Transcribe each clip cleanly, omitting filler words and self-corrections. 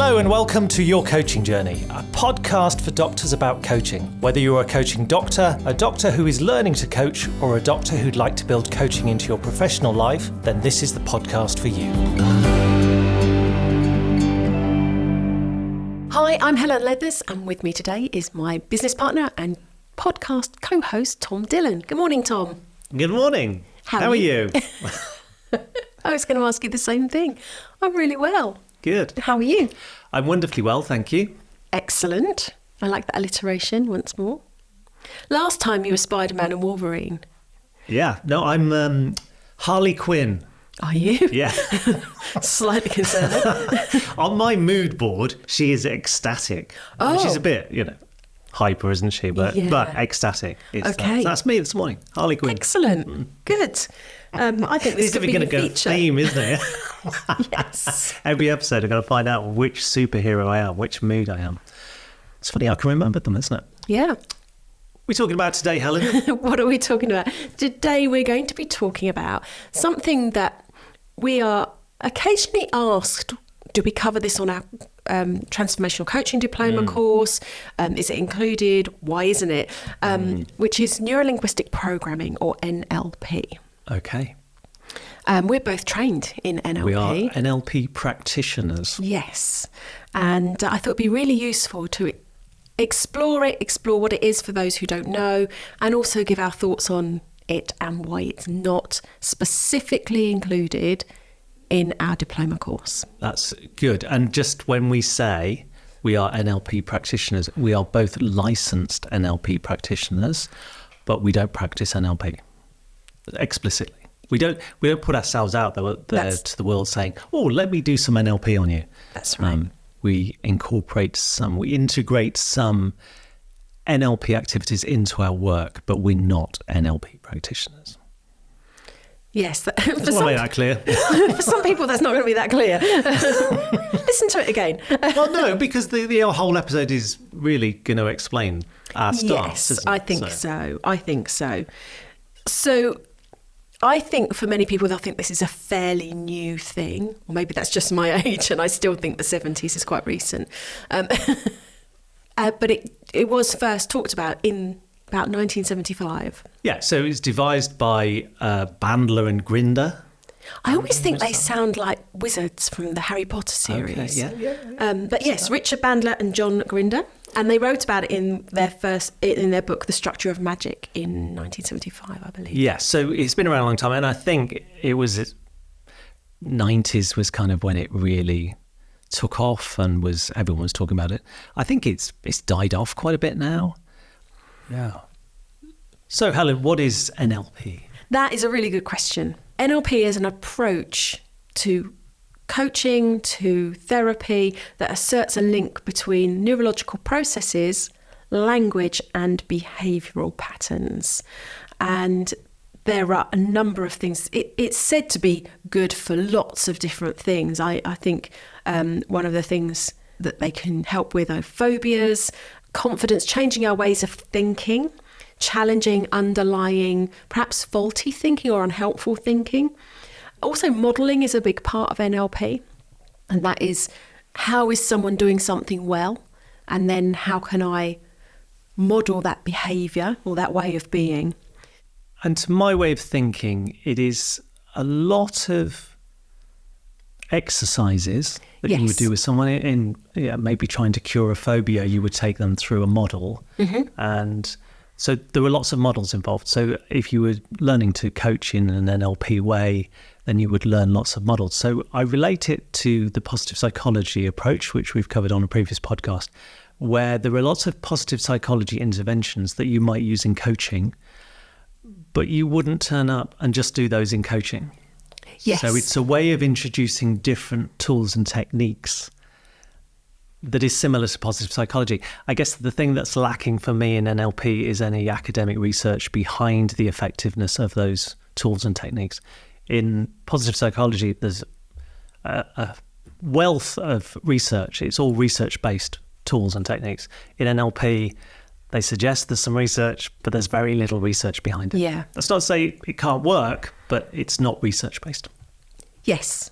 Hello and welcome to Your Coaching Journey, a podcast for doctors about coaching. Whether you're a coaching doctor, a doctor who is learning to coach, or a doctor who'd like to build coaching into your professional life, then this is the podcast for you. Hi, I'm Helen Leathers, and with me today is my business partner and podcast co-host, Tom Dillon. Good morning, Tom. Good morning. How are you? I was going to ask you the same thing. I'm really well. Good. How are you? I'm wonderfully well, thank you. Excellent. I like that alliteration once more. Last time you were Spider-Man and Wolverine. Yeah, no, I'm Harley Quinn. Are you? Yeah. Slightly concerned. On my mood board, she is ecstatic. Oh. She's a bit, hyper, isn't she? But ecstatic. Okay. That's me this morning, Harley Quinn. Excellent. Good. I think this could be a feature. Theme, isn't it? Yes. Every episode, I'm going to find out which superhero I am, which mood I am. It's funny, I can remember them, isn't it? Yeah. We're talking about today, Helen. What are we talking about? Today we're going to be talking about something that we are occasionally asked, do we cover this on our Transformational Coaching Diploma course? Is it included? Why isn't it? Which is Neuro Linguistic Programming, or NLP. Okay. We're both trained in NLP. We are NLP practitioners. Yes. And I thought it'd be really useful to explore what it is for those who don't know, and also give our thoughts on it and why it's not specifically included in our diploma course. That's good. And just when we say we are NLP practitioners, we are both licensed NLP practitioners, but we don't practice NLP explicitly. We don't put ourselves out there to the world saying, "Oh, let me do some NLP on you." That's right. We integrate some NLP activities into our work, but we're not NLP practitioners. Yes. I want to make that clear. For some people, that's not going to be that clear. Listen to it again. Well, no, because the whole episode is really going to explain our stance. Yes, I think so. I think so. So I think for many people, they'll think this is a fairly new thing, or maybe that's just my age, and I still think the 70s is quite recent. But it was first talked about in about 1975. Yeah, so it was devised by Bandler and Grinder. I always think they sound like wizards from the Harry Potter series. Okay, yeah. But yes, Richard Bandler and John Grinder, and they wrote about it in their book, The Structure of Magic, in 1975, I believe. Yeah, so it's been around a long time, and I think it was 90s was kind of when it really took off, and everyone was talking about it. I think it's died off quite a bit now. Yeah. So, Helen, what is NLP? That is a really good question. NLP is an approach to coaching, to therapy, that asserts a link between neurological processes, language, and behavioural patterns. And there are a number of things. It's said to be good for lots of different things. I think one of the things that they can help with are phobias, confidence, changing our ways of thinking, challenging underlying, perhaps faulty thinking or unhelpful thinking. Also, modelling is a big part of NLP, and that is, how is someone doing something well, and then how can I model that behaviour or that way of being. And to my way of thinking, it is a lot of exercises that you would do with someone in maybe trying to cure a phobia. You would take them through a model, and so there were lots of models involved. So if you were learning to coach in an NLP way, then you would learn lots of models. So I relate it to the positive psychology approach, which we've covered on a previous podcast, where there are lots of positive psychology interventions that you might use in coaching, but you wouldn't turn up and just do those in coaching. Yes. So it's a way of introducing different tools and techniques that is similar to positive psychology. I guess the thing that's lacking for me in NLP is any academic research behind the effectiveness of those tools and techniques. In positive psychology, there's a wealth of research. It's all research-based tools and techniques. In NLP, they suggest there's some research, but there's very little research behind it. Yeah. That's not to say it can't work, but it's not research-based. Yes.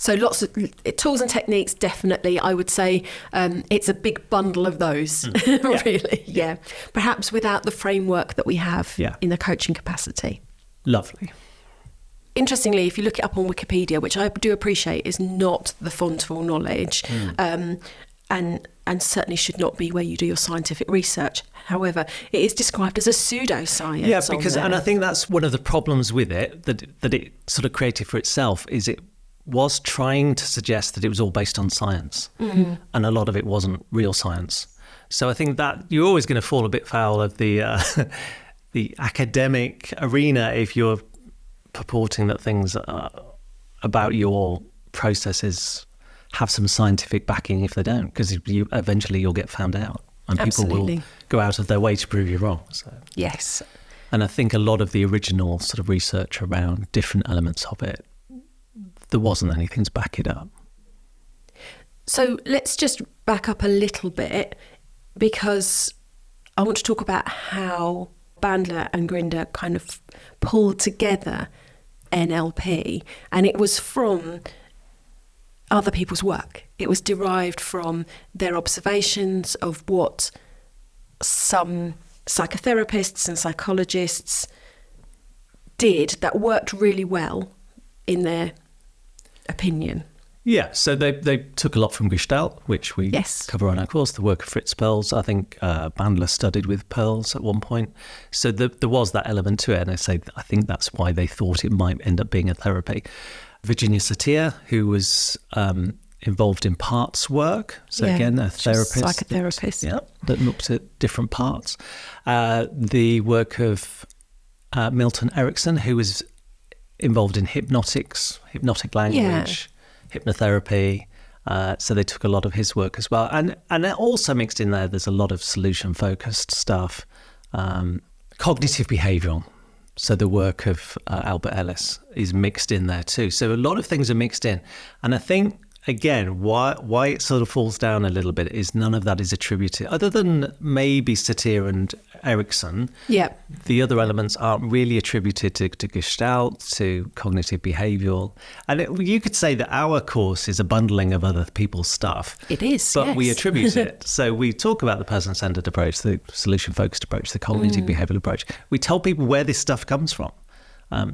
So lots of tools and techniques, definitely. I would say it's a big bundle of those, really. Yeah. Perhaps without the framework that we have in the coaching capacity. Lovely. Interestingly, if you look it up on Wikipedia, which I do appreciate is not the font of all knowledge, and certainly should not be where you do your scientific research. However, it is described as a pseudoscience. Yeah, because, and I think that's one of the problems with it, that it sort of created for itself, is it was trying to suggest that it was all based on science, and a lot of it wasn't real science. So I think that you're always going to fall a bit foul of the the academic arena if you're purporting that things about your processes have some scientific backing if they don't, because eventually you'll get found out, and people will go out of their way to prove you wrong. So yes, and I think a lot of the original sort of research around different elements of it, there wasn't anything to back it up. So let's just back up a little bit, because I want to talk about how Bandler and Grinder kind of pulled together NLP, and it was from other people's work. It was derived from their observations of what some psychotherapists and psychologists did that worked really well in their opinion. Yeah, so they took a lot from Gestalt, which we cover on our course, the work of Fritz Perls. I think Bandler studied with Perls at one point. So there was that element to it, and I think that's why they thought it might end up being a therapy. Virginia Satir, who was involved in parts work, so again, a therapist. Psychotherapist. That looked at different parts. The work of Milton Erickson, who was involved in hypnotic language, hypnotherapy. So they took a lot of his work as well. And also mixed in there's a lot of solution-focused stuff. Cognitive behavioural. So the work of Albert Ellis is mixed in there too. So a lot of things are mixed in. And I think, again, why it sort of falls down a little bit is none of that is attributed, other than maybe Satir and Erickson. Yeah. The other elements aren't really attributed to Gestalt, to cognitive behavioural. And you could say that our course is a bundling of other people's stuff. It is, but we attribute it. So we talk about the person-centred approach, the solution-focused approach, the cognitive behavioural approach. We tell people where this stuff comes from,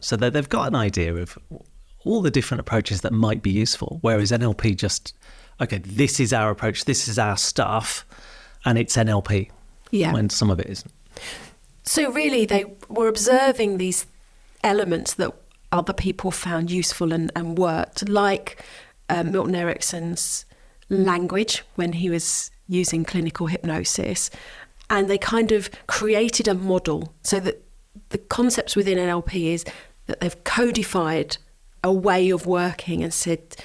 so that they've got an idea of all the different approaches that might be useful, whereas NLP just, okay, this is our approach, this is our stuff, and it's NLP, when some of it isn't. So really they were observing these elements that other people found useful and worked, like Milton Erickson's language when he was using clinical hypnosis, and they kind of created a model, so that the concepts within NLP is that they've codified a way of working and said,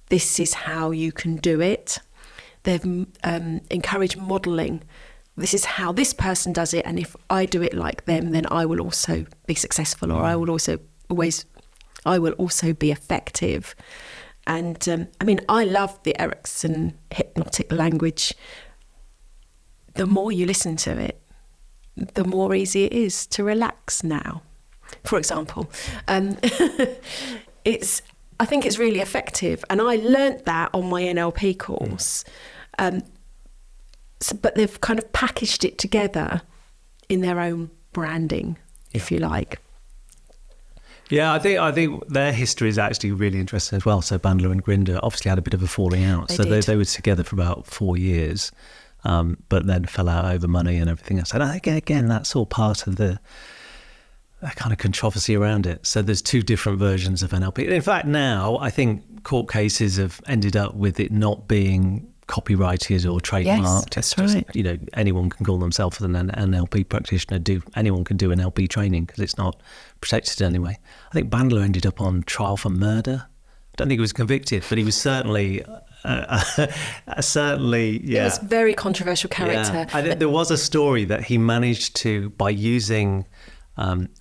this is how you can do it. They've encouraged modelling. This is how this person does it, and if I do it like them, then I will also be successful, or I will also be effective. And I love the Erickson hypnotic language. The more you listen to it, the more easy it is to relax now. For example, I think it's really effective, and I learnt that on my NLP course. But they've kind of packaged it together in their own branding, if you like. Yeah, I think their history is actually really interesting as well. So Bandler and Grinder obviously had a bit of a falling out. They were together for about 4 years, but then fell out over money and everything else. And I think, again, that's all part of the kind of controversy around it. So there's two different versions of NLP. In fact, now I think court cases have ended up with it not being copyrighted or trademarked. Yes, that's right. Anyone can call themselves an NLP practitioner. Anyone can do NLP training because it's not protected anyway. I think Bandler ended up on trial for murder. I don't think he was convicted, but he was certainly. Certainly, yeah. It was a very controversial character. Yeah. There was a story that he managed to, by using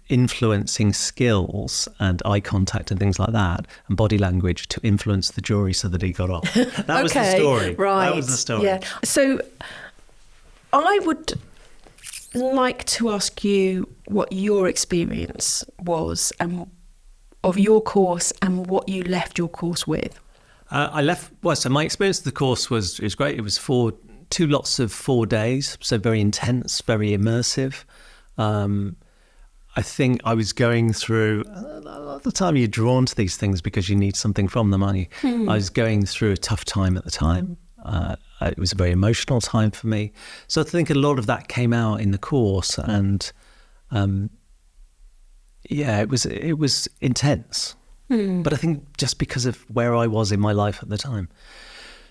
influencing skills and eye contact and things like that, and body language, to influence the jury so that he got off. That was the story. Right. That was the story. Yeah. So I would like to ask you what your experience was and of your course and what you left your course with. I left. Well, so my experience of the course was great. It was 2 lots of 4 days, so very intense, very immersive. I think I was going through, a lot of the time you're drawn to these things because you need something from them, aren't you? I was going through a tough time at the time. It was a very emotional time for me. So I think a lot of that came out in the course, and it was intense. But I think just because of where I was in my life at the time.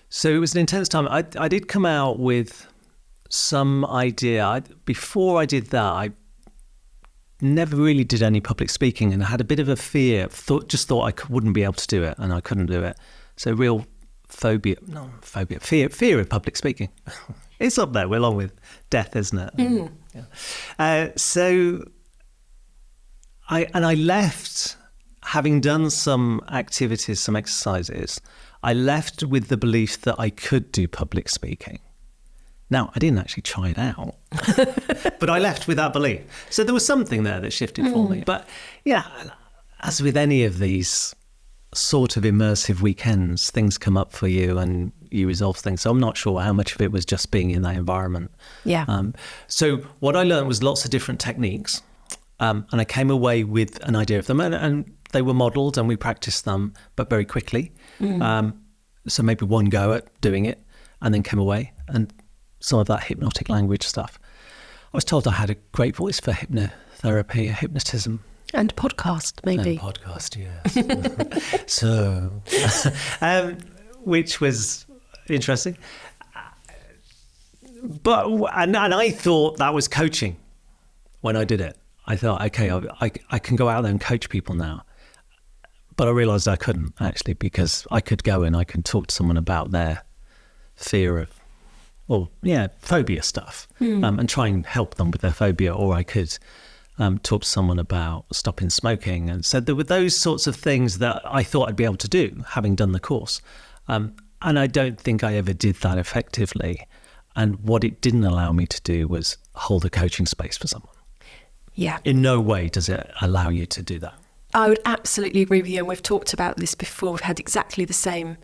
So it was an intense time. I did come out with some idea. Before I did that, I never really did any public speaking, and I had a bit of a fear. Thought I wouldn't be able to do it, and I couldn't do it. So real fear of public speaking. It's up there along with death, isn't it? Yeah. So I left, having done some activities, some exercises. I left with the belief that I could do public speaking. Now, I didn't actually try it out, but I left with that belief. So there was something there that shifted for me. But yeah, as with any of these sort of immersive weekends, things come up for you and you resolve things. So I'm not sure how much of it was just being in that environment. Yeah. So what I learned was lots of different techniques, and I came away with an idea of them, and they were modelled and we practiced them, but very quickly. So maybe one go at doing it and then came away, and some of that hypnotic language stuff. I was told I had a great voice for hypnotherapy, hypnotism. And podcast, maybe. And podcast, yes. So, which was interesting. And I thought that was coaching when I did it. I thought, okay, I can go out there and coach people now. But I realised I couldn't, actually, because I could go and I can talk to someone about their fear of, phobia stuff, and try and help them with their phobia. Or I could talk to someone about stopping smoking. And so there were those sorts of things that I thought I'd be able to do, having done the course. And I don't think I ever did that effectively. And what it didn't allow me to do was hold a coaching space for someone. Yeah. In no way does it allow you to do that. I would absolutely agree with you. And we've talked about this before. We've had exactly the same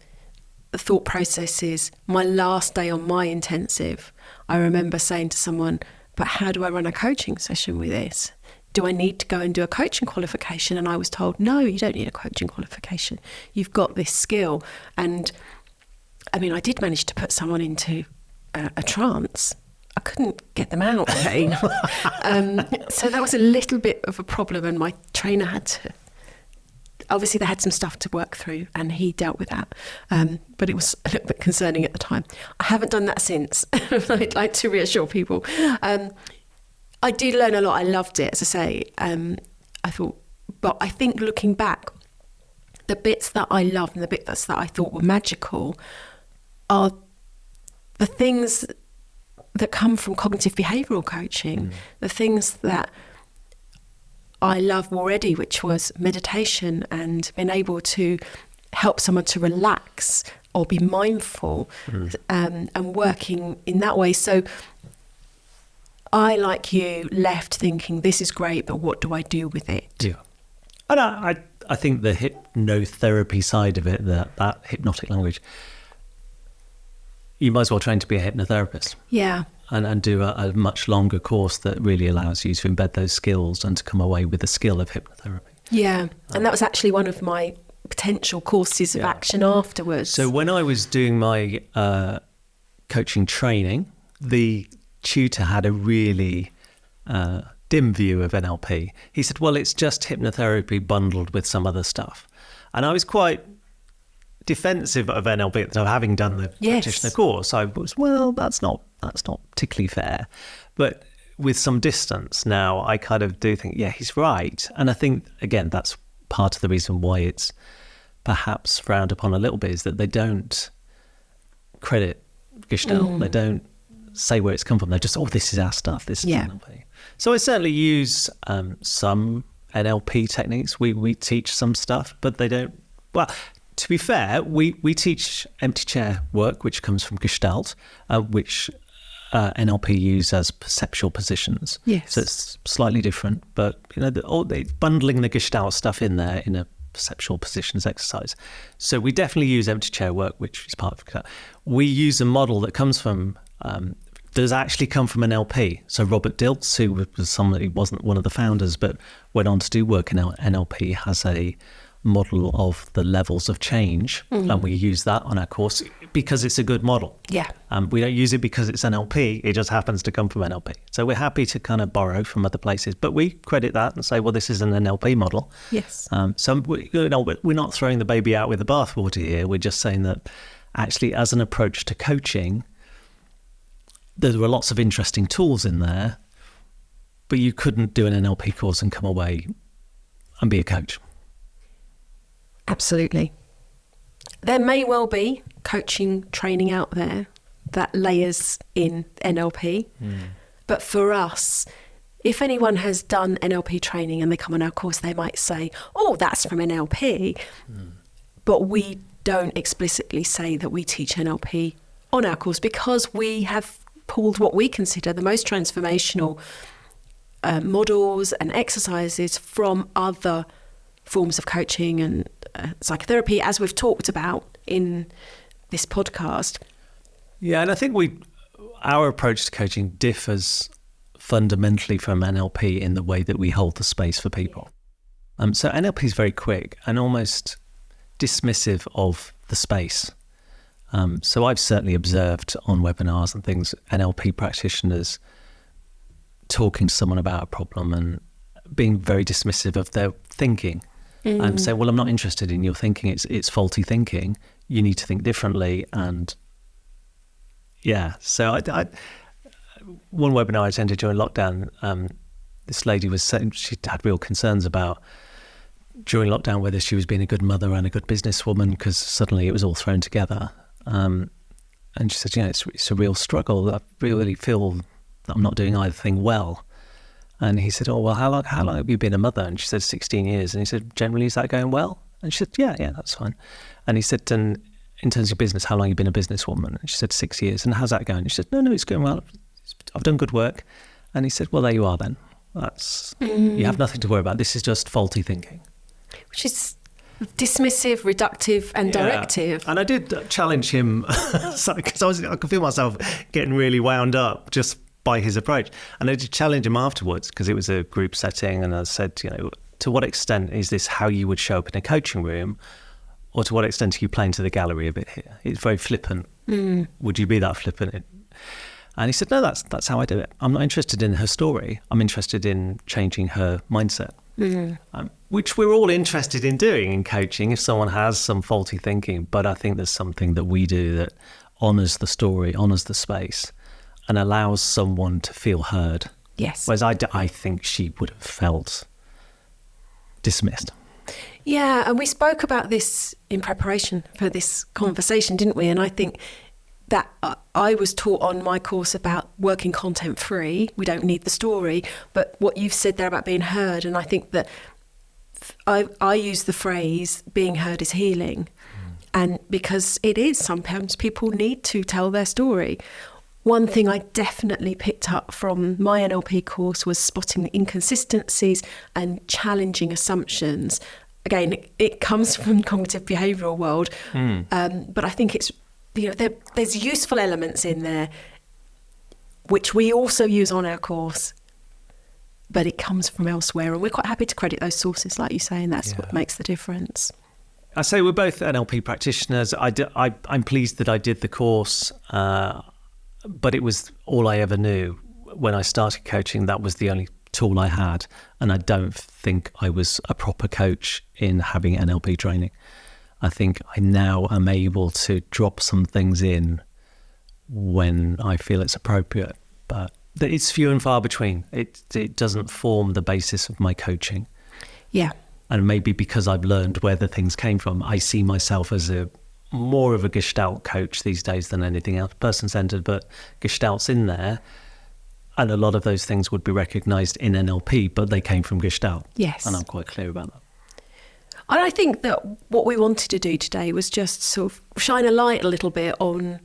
thought processes. My last day on my intensive, I remember saying to someone, but how do I run a coaching session with this? Do I need to go and do a coaching qualification? And I was told, no, you don't need a coaching qualification. You've got this skill. And I mean, I did manage to put someone into a trance. I couldn't get them out again. So that was a little bit of a problem, and my trainer had to, obviously they had some stuff to work through and he dealt with that. But it was a little bit concerning at the time. I haven't done that since. I'd like to reassure people. I did learn a lot. I loved it, as I say. I thought, but I think looking back, the bits that I loved and the bits that I thought were magical are the things that come from cognitive behavioural coaching, the things that I love already, which was meditation and being able to help someone to relax or be mindful, and working in that way. So I, like you, left thinking, this is great, but what do I do with it? Yeah. And I think the hypnotherapy side of it, that hypnotic language, you might as well train to be a hypnotherapist. Yeah. And do a much longer course that really allows you to embed those skills and to come away with the skill of hypnotherapy. Yeah. And that was actually one of my potential courses of action afterwards. So when I was doing my coaching training, the tutor had a really dim view of NLP. He said, well, it's just hypnotherapy bundled with some other stuff. And I was quite defensive of NLP at the time, having done the practitioner course. I was, well, that's not particularly fair. But with some distance now, I kind of do think, yeah, he's right. And I think, again, that's part of the reason why it's perhaps frowned upon a little bit, is that they don't credit Gestalt. They don't say where it's come from. They're just, oh, this is our stuff. This is NLP. So I certainly use some NLP techniques. We teach some stuff, but they don't. Well, to be fair, we teach empty chair work, which comes from Gestalt, which NLP use as perceptual positions. Yes. So it's slightly different, but they're bundling the Gestalt stuff in there in a perceptual positions exercise. So we definitely use empty chair work, which is part of that. We use a model that comes from, does actually come from NLP. So Robert Dilts, who was somebody, wasn't one of the founders, but went on to do work in NLP, has a model of the levels of change, and we use that on our course because it's a good model. Yeah. We don't use it because it's NLP, it just happens to come from NLP. So we're happy to kind of borrow from other places, but we credit that and say, well, this is an NLP model. Yes. So we're not throwing the baby out with the bathwater here. We're just saying that actually, as an approach to coaching, there were lots of interesting tools in there, but you couldn't do an NLP course and come away and be a coach. Absolutely. There may well be coaching training out there that layers in NLP. But for us, if anyone has done NLP training and they come on our course, they might say, oh, that's from NLP. But we don't explicitly say that we teach NLP on our course because we have pulled what we consider the most transformational models and exercises from other forms of coaching and psychotherapy, as we've talked about in this podcast. Yeah, and I think our approach to coaching differs fundamentally from NLP in the way that we hold the space for people. So NLP is very quick and almost dismissive of the space. So I've certainly observed on webinars and things, NLP practitioners talking to someone about a problem and being very dismissive of their thinking. And say, well, I'm not interested in your thinking. It's faulty thinking. You need to think differently. And yeah, so I one webinar I attended during lockdown, this lady was saying she had real concerns about during lockdown whether she was being a good mother and a good businesswoman because suddenly it was all thrown together. And she said, it's a real struggle. I really feel that I'm not doing either thing well. And he said, oh, well, how long have you been a mother? And she said, 16 years. And he said, generally, is that going well? And she said, yeah, that's fine. And he said, and in terms of business, how long have you been a businesswoman? And she said, 6 years. And how's that going? And she said, no, it's going well. I've done good work. And he said, well, there you are then. You have nothing to worry about. This is just faulty thinking. Which is dismissive, reductive and directive. And I did challenge him because I could feel myself getting really wound up just by his approach. And I did challenge him afterwards because it was a group setting, and I said, to what extent is this how you would show up in a coaching room, or to what extent are you playing to the gallery a bit here? It's very flippant. Would you be that flippant? And he said, no, that's how I do it. I'm not interested in her story. I'm interested in changing her mindset. Which we're all interested in doing in coaching if someone has some faulty thinking. But I think there's something that we do that honours the story, honours the space, and allows someone to feel heard. Yes. Whereas I think she would have felt dismissed. Yeah, and we spoke about this in preparation for this conversation, didn't we? And I think that I was taught on my course about working content free. We don't need the story. But what you've said there about being heard, and I think that I use the phrase being heard is healing. And because it is, sometimes people need to tell their story. One thing I definitely picked up from my NLP course was spotting the inconsistencies and challenging assumptions. Again, it comes from cognitive behavioural world, but I think it's, there's useful elements in there which we also use on our course, but it comes from elsewhere, and we're quite happy to credit those sources, like you say, and that's what makes the difference. I say we're both NLP practitioners. I'm pleased that I did the course. But it was all I ever knew. When I started coaching, that was the only tool I had. And I don't think I was a proper coach in having NLP training. I think I now am able to drop some things in when I feel it's appropriate. But it's few and far between. It doesn't form the basis of my coaching. Yeah. And maybe because I've learned where the things came from, I see myself as more of a Gestalt coach these days than anything else, person-centered, but Gestalt's in there, and a lot of those things would be recognised in NLP, but they came from Gestalt. Yes. And I'm quite clear about that. And I think that what we wanted to do today was just sort of shine a light a little bit on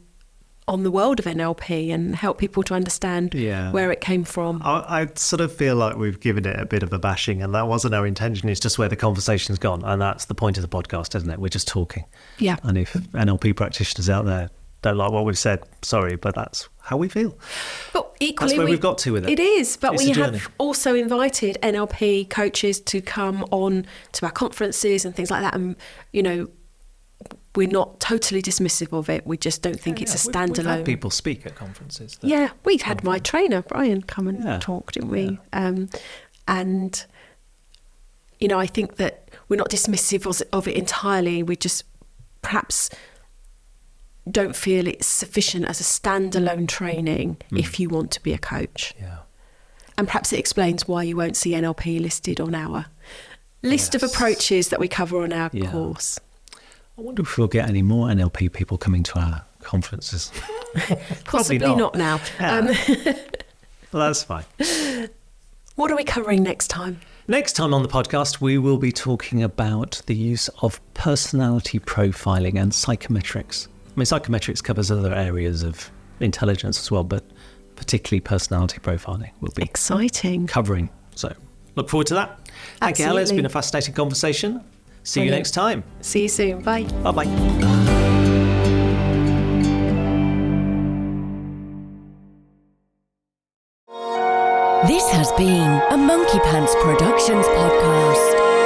on the world of NLP and help people to understand where it came from. I sort of feel like we've given it a bit of a bashing, and that wasn't our intention. It's just where the conversation's gone, and that's the point of the podcast, isn't it? We're just talking. Yeah. And if NLP practitioners out there don't like what we've said, sorry, but that's how we feel. But equally, that's where we've got to with it. It is, but It's we a journey. have also invited NLP coaches to come on to our conferences and things like that, and we're not totally dismissive of it. We just don't think it's a standalone. We've had people speak at conferences. Yeah, we've had my trainer, Brian, come and talk, didn't we? Yeah. And, I think that we're not dismissive of it entirely. We just perhaps don't feel it's sufficient as a standalone training if you want to be a coach. Yeah. And perhaps it explains why you won't see NLP listed on our list of approaches that we cover on our course. I wonder if we'll get any more NLP people coming to our conferences. Possibly not now. Yeah. Well, that's fine. What are we covering next time? Next time on the podcast, we will be talking about the use of personality profiling and psychometrics. I mean, psychometrics covers other areas of intelligence as well, but particularly personality profiling will be exciting covering. So look forward to that. Thank you, Helen. It's been a fascinating conversation. See you next time. See you soon. Bye. Bye-bye. This has been a Monkey Pants Productions podcast.